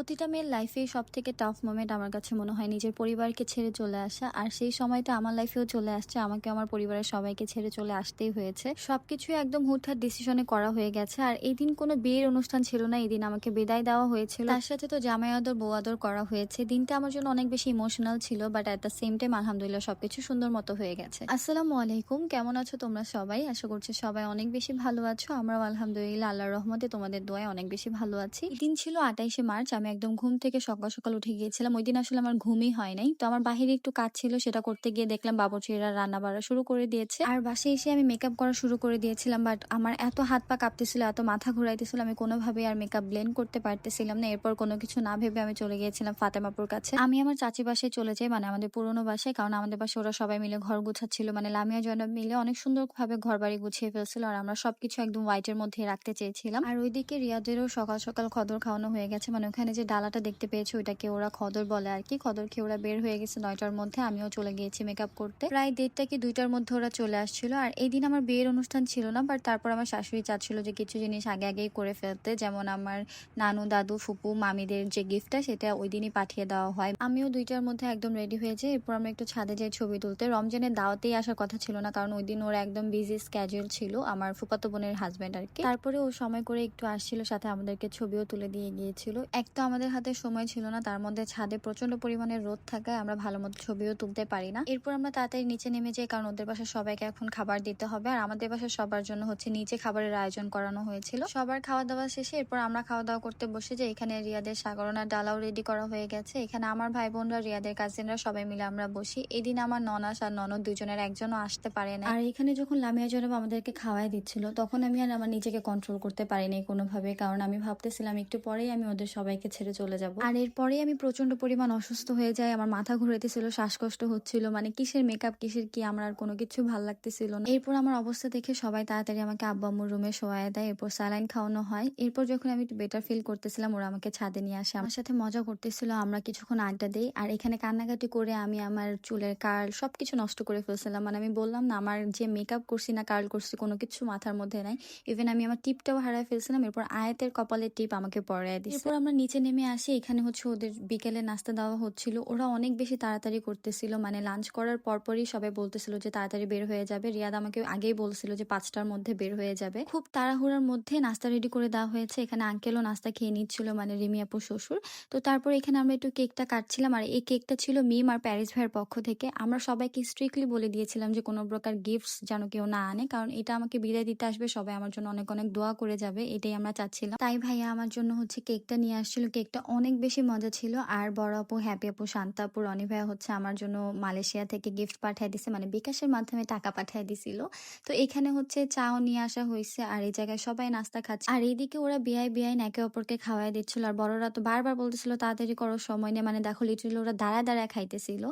প্রতিটা মেয়ের লাইফে সবথেকে টাফ মোমেন্ট আমার কাছে মনে হয় নিজের পরিবারকে ছেড়ে চলে আসা। আর সেই সময়টা আমার লাইফেও চলে আসছে। আমাকে আমার পরিবারের সবাইকে ছেড়ে চলে আসতেই হয়েছে। সবকিছুই একদম হুটহাট ডিসিশনে করা হয়ে গেছে। আর এই দিন কোনো বিয়ের অনুষ্ঠান ছিল না, এই দিন আমাকে বিদায় দেওয়া হয়েছিল। তার সাথে তো জামাই আদর বউ আদর করা হয়েছে। দিনটা আমার জন্য অনেক বেশি ইমোশনাল ছিল, but at the same time আলহামদুলিল্লাহ সবকিছু সুন্দর মতো হয়ে গেছে। আসসালামু আলাইকুম, কেমন আছো তোমরা সবাই? আশা করছি সবাই অনেক বেশি ভালো আছো। আমরাও আলহামদুলিল্লাহ আল্লাহর রহমতে তোমাদের দোয়ায় অনেক বেশি ভালো আছি। এই দিন ছিল 28শে মার্চ। আমি একদম ঘুম থেকে সকাল সকাল উঠে গিয়েছিলাম। ওই দিন আসলে আমার ঘুমই হয় নাই। তো আমার বাহিরে একটু কাজ ছিল, সেটা করতে গিয়ে দেখলাম বাবুর্চিরা রান্না বাড়া শুরু করে দিয়েছে। আর বাসায় এসে আমি মেকআপ করা শুরু করে দিয়েছিলাম, বাট আমার এত হাত পা কাঁপতেছিল, এত মাথা ঘুরাইতেছিল, আমি কোনোভাবেই আর মেকআপ ব্লেন্ড করতে পারতেছিলাম না। এরপর কোনো কিছু না ভেবে আমি চলে গিয়েছিলাম ফাতেমাপুর কাছে। আমি আমার চাচি বাসায় চলে যাই, মানে আমাদের পুরোনো বাসায়, কারণ আমাদের বাসায় ওরা সবাই মিলে ঘর গুছাচ্ছিল, মানে লামিয়া জয়নব মিলে অনেক সুন্দরভাবে ঘর বাড়ি গুছিয়ে ফেলছিল। আর আমরা সবকিছু একদম হোয়াইটের মধ্যে রাখতে চেয়েছিলাম। আর ওইদিকে রিয়াদেরও সকাল সকাল খদর খাওয়ানো হয়ে গেছে, মানে ওখানে যে ডালাটা দেখতে পেয়েছে ওইটাকে ওরা খদর বলে আর কি। খদর খেয়ে ওরা বের হয়ে গেছে 9টার মধ্যে। আমিও চলে গিয়েছি মেকআপ করতে। প্রায় 1:30 কি 2টার মধ্যে ওরা চলে আসছিল। আর এই দিন আমার বিয়ের অনুষ্ঠান ছিল না, বাট তারপর আমার শাশুড়ি চাচ্ছিল যে কিছু জিনিস আগে আগেই করে ফেলতে, যেমন আমার নানু দাদু ফুপু মামিদের যে গিফটটা সেটা ওই দিনই পাঠিয়ে দেওয়া হয়। আমিও 2টার মধ্যে একদম রেডি হয়ে যাই। এরপর আমরা একটু ছাদে যাই ছবি তুলতে। রমজানের দাওয়াতেই আসার কথা ছিল না, কারণ ওই দিন ওরা একদম বিজি স্ক্যাজুয়াল ছিল, আমার ফুফাতো বোনের হাজবেন্ড আর কি। তারপরে ও সময় করে একটু আসছিল, সাথে আমাদেরকে ছবিও তুলে দিয়ে গিয়েছিল। এক তো আমাদের হাতে সময় ছিল না, তার মধ্যে ছাদে প্রচন্ড পরিমাণে রোদ থাকায় আমরা ভালো মতো ছবিও তুলতে পারি না। এরপর আমরা তাড়াতাড়ি নিচে নেমে যাই, কারণ ওদের বাসায় সবাইকে এখন খাবার দিতে হবে। আর আমাদের বাসায় সবার জন্য হচ্ছে নিচে খাবারের আয়োজন করানো হয়েছিল। সবার খাওয়া দাওয়া শেষে এরপর আমরা খাওয়া দাওয়া করতে বসে যাই। এখানে রিয়াদের সাগরনার ডালাও রেডি করা হয়ে গেছে। এখানে আমার ভাই বোনরা, রিয়াদের কাজিনরা সবাই মিলে আমরা বসি। এদিন আমার ননাস আর ননদ দুজনের একজনও আসতে পারে না। আর এখানে যখন লামিয়া জনাব আমাদেরকে খাওয়াই দিচ্ছিল, তখন আমি আর আমার নিজেকে কন্ট্রোল করতে পারিনি কোনোভাবে, কারণ আমি ভাবতেছিলাম একটু পরেই আমি ওদের সবাইকে ছেড়ে চলে যাব। আর এরপরেই আমি প্রচন্ড পরিমাণ অসুস্থ হয়ে যাই। আমার মাথা ঘুরাইতেছিল, শ্বাসকষ্ট হচ্ছিল, মানে কিসের মেকআপ কিসের কি আমার আর কোনো কিছু ভাল লাগতেছিল না। এরপর আমার অবস্থা দেখে সবাই তাড়াতাড়ি আমাকে আব্বু আম্মুর রুমে শোয়ায় দেয়। এরপর স্যালাইন খাওয়ানো হয়। এরপর যখন আমি একটু বেটার ফিল করতেছিলাম, ওরা আমাকে ছাদে নিয়ে আসে, আমার সাথে মজা করতেছিল। আমরা কিছুক্ষণ আড্ডা দিই। আর এখানে কান্নাকাটি করে আমি আমার চুলের কার্ল সবকিছু নষ্ট করে ফেলছিলাম। মানে আমি বললাম না, আমার যে মেকআপ করছি না কার্ল করছি কোনো কিছু মাথার মধ্যে নাই। ইভেন আমি আমার টিপটাও হারাই ফেলছিলাম। এরপর আয়াতের কপালের টিপ আমাকে পরায় দিচ্ছে। এরপর আমরা নিচে নেমে আসি। এখানে হচ্ছে ওদের বিকেলে নাস্তা দেওয়া হচ্ছিল। ওরা অনেক বেশি তাড়াতাড়ি করতেছিল, মানে লাঞ্চ করার পরপরই সবাই বলতেছিল যে তাড়াতাড়ি বের হয়ে যাবে। রিয়াদ আমাকে আগেই বলছিল যে 5টার মধ্যে বের হয়ে যাবে। খুব তাড়াহুড়ার মধ্যে নাস্তা রেডি করে দেওয়া হয়েছে। এখানে আঙ্কেলও নাস্তা খেয়ে নিচ্ছিল, মানে রিমি আপুর শ্বশুর। তো তারপর এখানে আমরা একটু কেকটা কাটছিলাম। আর এই কেকটা ছিল মিম আর প্যারিস ভাইয়ের পক্ষ থেকে। আমরা সবাইকে স্ট্রিক্টলি বলে দিয়েছিলাম যে কোনো প্রকার গিফটস যেন কেউ না আনে, কারণ এটা আমাকে বিদায় দিতে আসবে, সবাই আমার জন্য অনেক অনেক দোয়া করে যাবে, এটাই আমরা চাচ্ছিলাম। তাই ভাইয়া আমার জন্য হচ্ছে কেকটা নিয়ে আসছিল। কেকটা অনেক বেশি মজা ছিল। আর বড় আপু, হ্যাপি আপু, শান্তা আপু, রনি ভাইয়া হচ্ছে আমার জন্য মালয়েশিয়া থেকে গিফট পাঠিয়ে দিছে, মানে বিকাশের মাধ্যমে টাকা পাঠিয়ে দিছিল। তো এখানে হচ্ছে চাও নিয়ে আসা হয়েছে। আর এই জায়গায় সবাই নাস্তা খাচ্ছে। আর এইদিকে ওরা বিয়াই বিয়াই একে অপরকে খাওয়াই দিচ্ছিল। আর বড়রা তো বারবার বলতেছিল তাড়াতাড়ি করো, সময় নেই, মানে দেখো লিটারালি ওরা দাঁড়ায় দাঁড়ায় খাইতেছিল।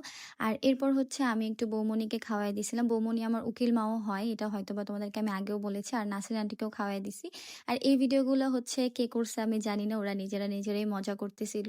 আর এরপর হচ্ছে আমি একটু বৌমনিকে খাওয়াই দিছিলাম। বৌমনি আমার উকিল মাও হয়, এটা হয়তো বা তোমাদেরকে আমি আগেও বলেছি। আর নাসির আন্টিকেও খাওয়াই দিছি। আর এই ভিডিওগুলো হচ্ছে কে করছে আমি জানি না, ওরা নিজেরাই মজা করতেছিল।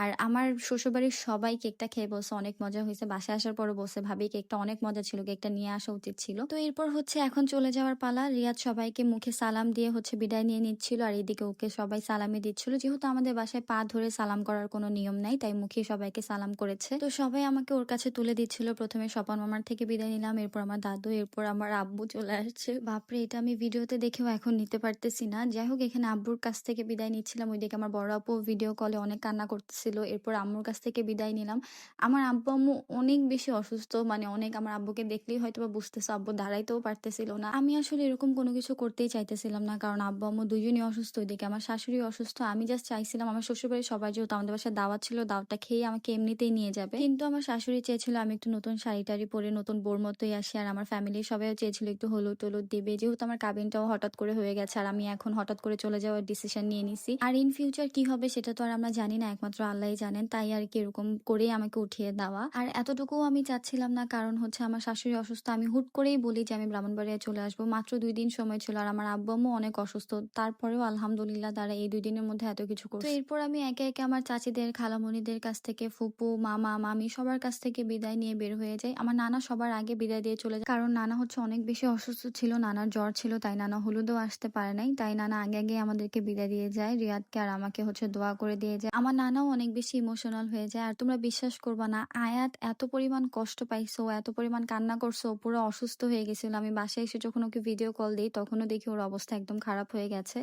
আর আমার শ্বশুরবাড়ির সবাই কেকটা খেয়ে বলছে অনেক মজা হয়েছে। বাসায় আসার পরে বলছে ভাবি কেকটা অনেক মজা ছিল, কেকটা নিয়ে আসা উচিত ছিল। তো এরপর হচ্ছে এখন চলে যাওয়ার পালা। রিয়াদ সবাইকে মুখে সালাম দিয়ে হচ্ছে বিদায় নিয়ে নিচ্ছিল। আর এদিকে ওকে সবাই সালামে দিচ্ছিল। যেহেতু আমাদের বাসায় পা ধরে সালাম করার কোনো নিয়ম নাই, তাই মুখে সবাইকে সালাম করেছে। তো সবাই আমাকে ওর কাছে তুলে দিচ্ছিল। প্রথমে স্বপন মামার থেকে বিদায় নিলাম, এরপর আমার দাদু, এরপর আমার আব্বু চলে আসছে। বাপরে, এটা আমি ভিডিওতে দেখেও এখন নিতে পারতেছি না। যাই হোক, এখানে আব্বুর কাছ থেকে বিদায় নিচ্ছিলাম। ওইদিকে আমার বড় আপু ভিডিও কলে অনেক কান্না করতেছিল। এরপর আম্মুর কাছ থেকে বিদায় নিলাম। আমার আব্বু আম্মু অনেক বেশি অসুস্থ, মানে অনেক, আমার আব্বুকে দেখলেই হয়তো বা বুঝতেছে, আব্বু দাঁড়াইতেও পারতেছিল না। আমি আসলে এরকম কোনো কিছু করতেই চাইতেছিলাম না, কারণ আব্বু আম্মু দুজনই অসুস্থ। ওইদিকে আমার শাশুড়ি অসুস্থ। আমি জাস্ট চাইছিলাম আমার শ্বশুরবাড়ির সবাই, যেহেতু আমাদের বাসায় দাওয়াত ছিল, দাওয়াতটা খেয়ে আমাকে এমনিতেই নিয়ে যাবে। কিন্তু আমার শাশুড়ি চেয়েছিল আমি একটু নতুন শাড়ি টাড়ি পরে নতুন বোর মতোই আসি। আর আমার ফ্যামিলির সবাইও চেয়েছিল একটু হলুদ টলুদ দিবে, যেহেতু আমার কাবিনটাও হঠাৎ করে হয়ে গেছে। আর আমি এখন হঠাৎ করে চলে যাওয়ার ডিসিশন নিয়ে নিছি। আর ইন ফিউচার কি হবে সেটা তো আর আমরা জানি না, একমাত্র আল্লাহই জানেন। তাই আর কি এরকম করেই আমাকে উঠিয়ে দেওয়া। আর এতটুকুও আমি চাচ্ছিলাম না, কারণ হচ্ছে আমার শাশুড়ি অসুস্থ। আমি হুট করেই বলি যে আমি ব্রাহ্মণবাড়িয়া চলে আসবো, মাত্র 2 দিন সময় ছিল। আর আমার আব্বু আম্মু অনেক অসুস্থ, তারপরেও আলহামদুলিল্লাহ তারা এই 2 দিনের মধ্যে এত কিছু করছে। তো এরপর আমি একে একে আমার চাচিদের, খালামণিদের কাছ থেকে, ফুপু, মামা, মামি সবার কাছ থেকে বিদায় নিয়ে বের হয়ে যায়। আমার নানা সবার আগে বিদায় দিয়ে চলে যায়, কারণ নানা হচ্ছে অনেক বেশি অসুস্থ ছিল, নানার জ্বর ছিল, তাই নানা হলুদও আসতে পারে নাই। তাই নানা আগে আগে আমাদেরকে বিদায় দিয়ে যায়। রিয়াদকে আর আমাকে হচ্ছে দোয়া করে দিয়ে যায়। আমার নানাও অনেক বেশি ইমোশনাল হয়ে যায়। আর তোমরা বিশ্বাস করবা না, আয়াত এত পরিমাণ কষ্ট পাইছে, ও এত পরিমাণ কান্না করছে, ও পুরো অসুস্থ হয়ে গেছিল। আমি বাসায় এসে যখন ওকে ভিডিও কল দিই তখনও দেখি ওর অবস্থা একদম খারাপ হয়ে গেছে।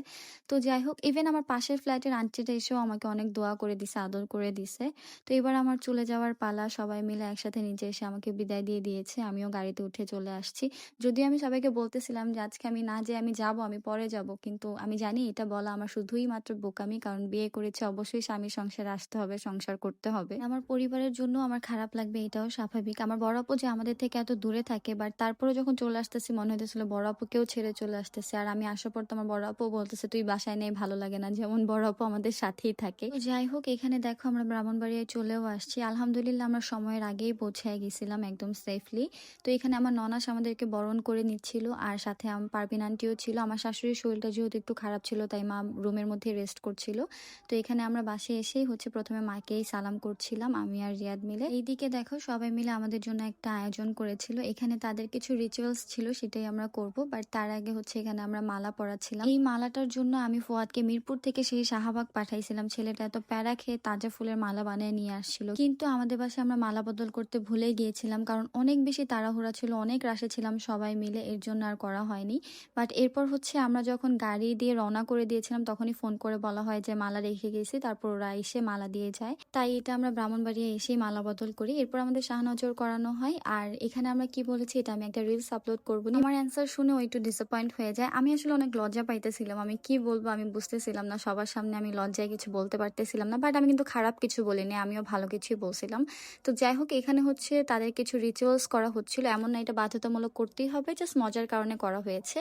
তো যাই হোক, ইভেন আমার পাশের ফ্ল্যাটের আন্টিটা এসেও আমাকে অনেক দোয়া করে দিছে, আদর করে দিছে। তো এবার আমার চলে যাওয়ার পালা। সবাই মিলে একসাথে নিচে এসে আমাকে বিদায় দিয়ে দিয়েছে। আমিও গাড়িতে উঠে চলে আসছি। যদিও আমি সবাইকে বলতেছিলাম যে আজকে আমি না যেয়ে আমি যাব, আমি পরে যাব। কিন্তু আমি জানি এটা বলা আমার শুধুই মাত্র বোকামি। কারণ বিয়ে করেছি, অবশ্যই স্বামীর সংসারে আসতে হবে, সংসার করতে হবে। আমার পরিবারের জন্য আমার খারাপ লাগবে, এটাও স্বাভাবিক। আমার বড় আপু যে আমাদের থেকে এত দূরে থাকে, বাট তারপরেও যখন চলে আসতেছি মনে হইতেছিল বড় আপুকেও ছেড়ে চলে আসতেছে। আর আমি আসার পর তো আমার বড় আপু বলতেছে তুই বাসায় নেই, ভালো লাগে না, যেমন বড় আপু আমাদের সাথেই থাকে। তো যাই হোক, এখানে দেখো আমরা ব্রাহ্মণবাড়িয়ায় চলেও আসছি। আলহামদুলিল্লাহ আমরা সময়ের আগেই পৌঁছায় গেছিলাম একদম সেফলি। তো এখানে আমার ননাস আমাদেরকে বরণ করে নিচ্ছিল, আর সাথে আমার পারভিন আন্টিও ছিল। আমার শাশুড়ির শরীরটা যেহেতু একটু খারাপ ছিল, তাই মা রুমের মধ্যে রেস্ট করছিল। তো এখানে আমরা বাসে এসেই হচ্ছে প্রথমে মাকেই সালাম করছিলাম, আমি আর রিয়াদ মিলে। এইদিকে দেখো সবাই মিলে আমাদের জন্য একটা আয়োজন করেছিল। এখানে তাদের কিছু রিচুয়ালস ছিল, সেটাই আমরা করব। বাট তার আগে হচ্ছে এখানে আমরা মালা পরাচ্ছিলাম। এই মালাটার জন্য আমি ফুয়াদকে মিরপুর থেকে সেই শাহবাগ পাঠাইছিলাম। ছেলেটা এত প্যারা খেয়ে তাজা ফুলের মালা বানিয়ে নিয়ে আসছিল, কিন্তু আমাদের বাসায় আমরা মালা বদল করতে ভুলে গিয়েছিলাম, কারণ অনেক বেশি তাড়াহুড়া ছিল, অনেক রাশে ছিলাম সবাই মিলে, এর জন্য আর করা হয়নি। বাট এরপর হচ্ছে আমরা যখন গাড়ি দিয়ে রওনা করে দিয়েছিলাম তখনই ফোন করে বলা হয় যে মালা রেখে গেছি, তারপর ওরা এসে মালা দিয়ে যায়। তাই এটা আমরা ব্রাহ্মণবাড়িয়া এসেই মালা বদল করি। এরপর আমাদের শাহনজর করানো হয়। আর এখানে আমরা কি বলেছি এটা আমি একটা রিলস আপলোড করবো। আমার অ্যান্সার শুনে ও একটু ডিসঅ্যাপয়েন্ট হয়ে যায়। আমি আসলে অনেক লজ্জা পাইতেছিলাম, আমি কি বলবো আমি বুঝতেছিলাম না, সবার সামনে আমি লজ্জায় কিছু বলতে পারতেছিলাম না। বাট আমি কিন্তু খারাপ কিছু বলিনি, আমিও ভালো কিছুই বলছিলাম। তো যাই হোক, এখানে হচ্ছে তাদের কিছু রিচুয়ালস করা হচ্ছিল, এমন না এটা বাধ্যতামূলক করতেই হবে, জাস্ট মজার কারণে করা হয়েছে।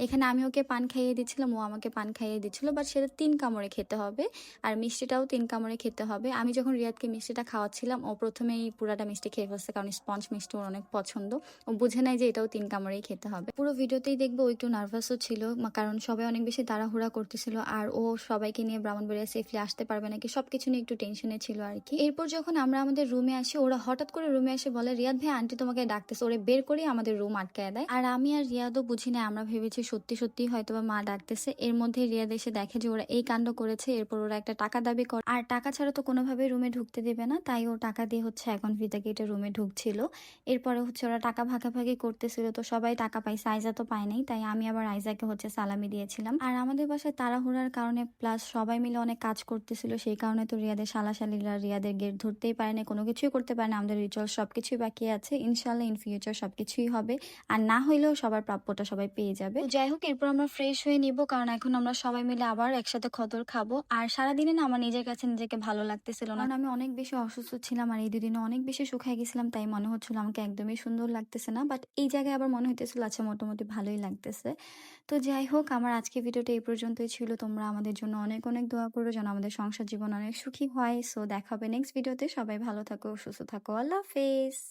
এখানে আমি ওকে পান খাইয়ে দিচ্ছিলাম, ও আমাকে পান খাইয়ে দিচ্ছিল, বাট সেটা 3 কামড়ে খেতে হবে। আর মিষ্টিটাও 3 কামড়ে খেতে হবে। আমি যখন রিয়াদকে মিষ্টিটা খাওয়াচ্ছিলাম ও প্রথমেই পুরাটা মিষ্টি খেয়ে ফেলছে, কারণ স্পঞ্জ মিষ্টি ওর অনেক পছন্দ। ও বুঝে নাই যে এটাও 3 কামড়েই খেতে হবে। পুরো ভিডিওতেই দেখবো ও একটু নার্ভাসও ছিল, কারণ সবাই অনেক বেশি তাড়াহুড়া করতেছিল। আর ও সবাইকে নিয়ে ব্রাহ্মণবাড়িয়া সেফলি আসতে পারবে নাকি সবকিছু নিয়ে একটু টেনশনে ছিল আর কি। এরপর যখন আমরা আমাদের রুমে আসি, ওরা হঠাৎ করে রুমে এসে বলে রিয়াদ ভাই আন্টি তোমাকে ডাকতেছে। ওরে বের করে আমাদের রুম আটকায় দেয়। আর আমি আর রিয়াদও বুঝি না, আমরা ভেবেছি সত্যি সত্যি হয়তো বা মা ডাকতেছে। এর মধ্যে রিয়াদ এসে দেখে যে ওরা এই কাণ্ড করেছে। এরপর ওরা একটা টাকা দাবি করে, আর টাকা ছাড়া তো কোনোভাবেই রুমে ঢুকতে দেবে না, তাই ও টাকা দিয়ে হচ্ছে এখন ফিতা কেটে রুমে ঢুকছিল। এরপরে হচ্ছে ওরা টাকা ভাগাভাগি করতেছিল, তো সবাই টাকা পাইছে, আইজা তো পায় নাই, তাই আমি আবার আইজাকে হচ্ছে সালামি দিয়েছিলাম। আর আমাদের বাসায় তাড়াহুড়ার কারণে প্লাস সবাই মিলে অনেক কাজ করতেছিল, সেই কারণে তো রিয়াদের শালাশালিরা রিয়াদের গেট ধরতেই পারে না, কোনো কিছুই করতে পারে না। আমাদের রিচুয়াল সবকিছুই বাকি আছে, ইনশাল্লাহ ইন ফিউচার সবকিছুই হবে। আর না হইলেও সবার প্রাপ্যটা সবাই পেয়ে যাবে। তো যাই হোক, এরপর আমরা ফ্রেশ হয়ে নিব, কারণ এখন আমরা সবাই মিলে আবার একসাথে খদর খাবো। আর সারাদিনে না আমার নিজের কাছে নিজেকে ভালো লাগতেছিল না, কারণ আমি অনেক বেশি অসুস্থ ছিলাম। আর এই দুদিনে অনেক বেশি শুকাই গেছিলাম, তাই মনে হচ্ছিল আমাকে একদমই সুন্দর লাগতেছে না। বাট এই জায়গায় আবার মনে হইতেছিল আচ্ছা মোটামুটি ভালোই লাগতেছে। তো যাই হোক, আমার আজকে ভিডিওটা এই পর্যন্তই ছিল। তোমরা আমাদের জন্য অনেক অনেক দোয়া করো যেন আমাদের সংসার জীবন অনেক সুখী হয়। সো দেখা হবে নেক্সট ভিডিওতে। সবাই ভালো থাকো, সুস্থ থাকো, আল্লাহ হাফেজ।